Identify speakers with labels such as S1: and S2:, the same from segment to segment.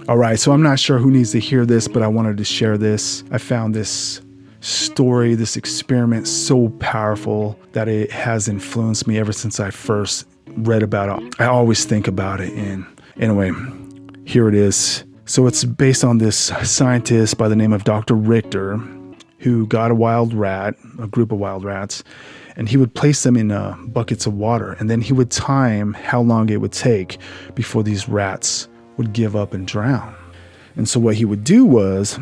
S1: All right, so I'm not sure who needs to hear this, but I wanted to share this. I found this story, this experiment so powerful that it has influenced me ever since I first read about it. I always think about it. And anyway, here it is. So it's based on this scientist by the name of Dr. Richter, who got a wild rat, a group of wild rats, and he would place them in buckets of water. And then he would time how long it would take before these rats would give up and drown. And so what he would do was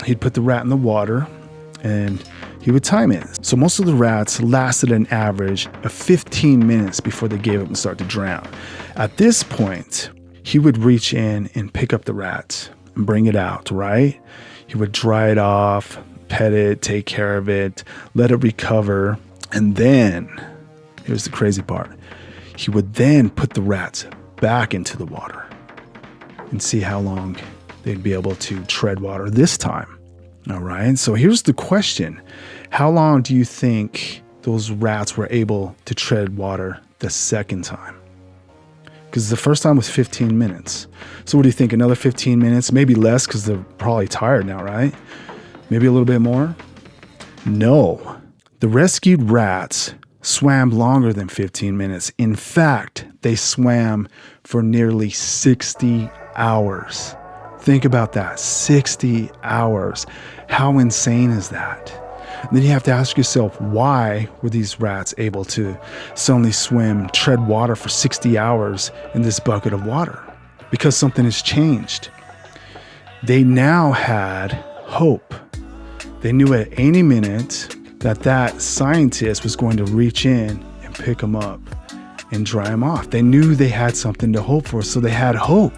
S1: he'd put the rat in the water and he would time it. So most of the rats lasted an average of 15 minutes before they gave up and started to drown. At this point, he would reach in and pick up the rat and bring it out, right? He would dry it off, pet it, take care of it, let it recover. And then, here's the crazy part, he would then put the rats back into the water and see how long they'd be able to tread water this time. All right, so here's the question. How long do you think those rats were able to tread water the second time? Because the first time was 15 minutes. So what do you think, another 15 minutes? Maybe less because they're probably tired now, right? Maybe a little bit more? No. The rescued rats swam longer than 15 minutes. In fact, they swam for nearly 60 hours. Think about that, 60 hours. How insane is that? And then you have to ask yourself, why were these rats able to suddenly swim, tread water for 60 hours in this bucket of water? Because something has changed. They now had hope. They knew at any minute that scientist was going to reach in and pick them up and dry them off. They knew they had something to hope for, so they had hope.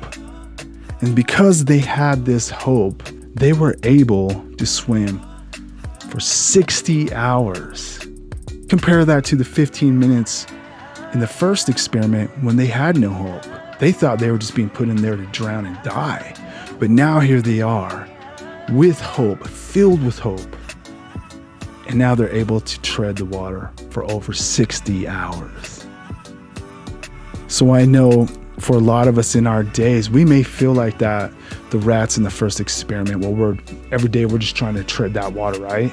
S1: And because they had this hope, they were able to swim for 60 hours. Compare that to the 15 minutes in the first experiment when they had no hope. They thought they were just being put in there to drown and die. But now here they are with hope, filled with hope. And now they're able to tread the water for over 60 hours. So I know for a lot of us in our days, we may feel like that, the rats in the first experiment, well, every day we're just trying to tread that water, right?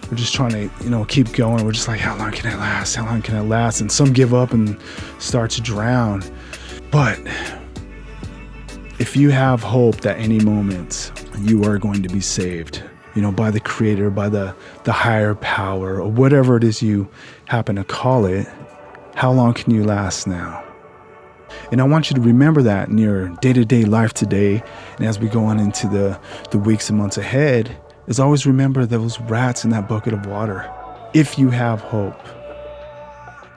S1: We're just trying to, keep going. We're just like, how long can it last? How long can it last? And some give up and start to drown. But if you have hope that any moment you are going to be saved, by the Creator, by the higher power, or whatever it is you happen to call it, how long can you last now? And I want you to remember that in your day-to-day life today, and as we go on into the weeks and months ahead, is always remember those rats in that bucket of water. If you have hope,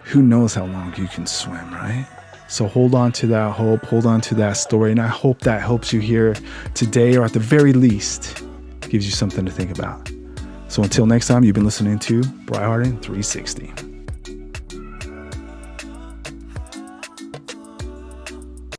S1: who knows how long you can swim, right? So hold on to that hope, hold on to that story, and I hope that helps you here today, or at the very least, gives you something to think about. So until next time, you've been listening to Brighthearted 360.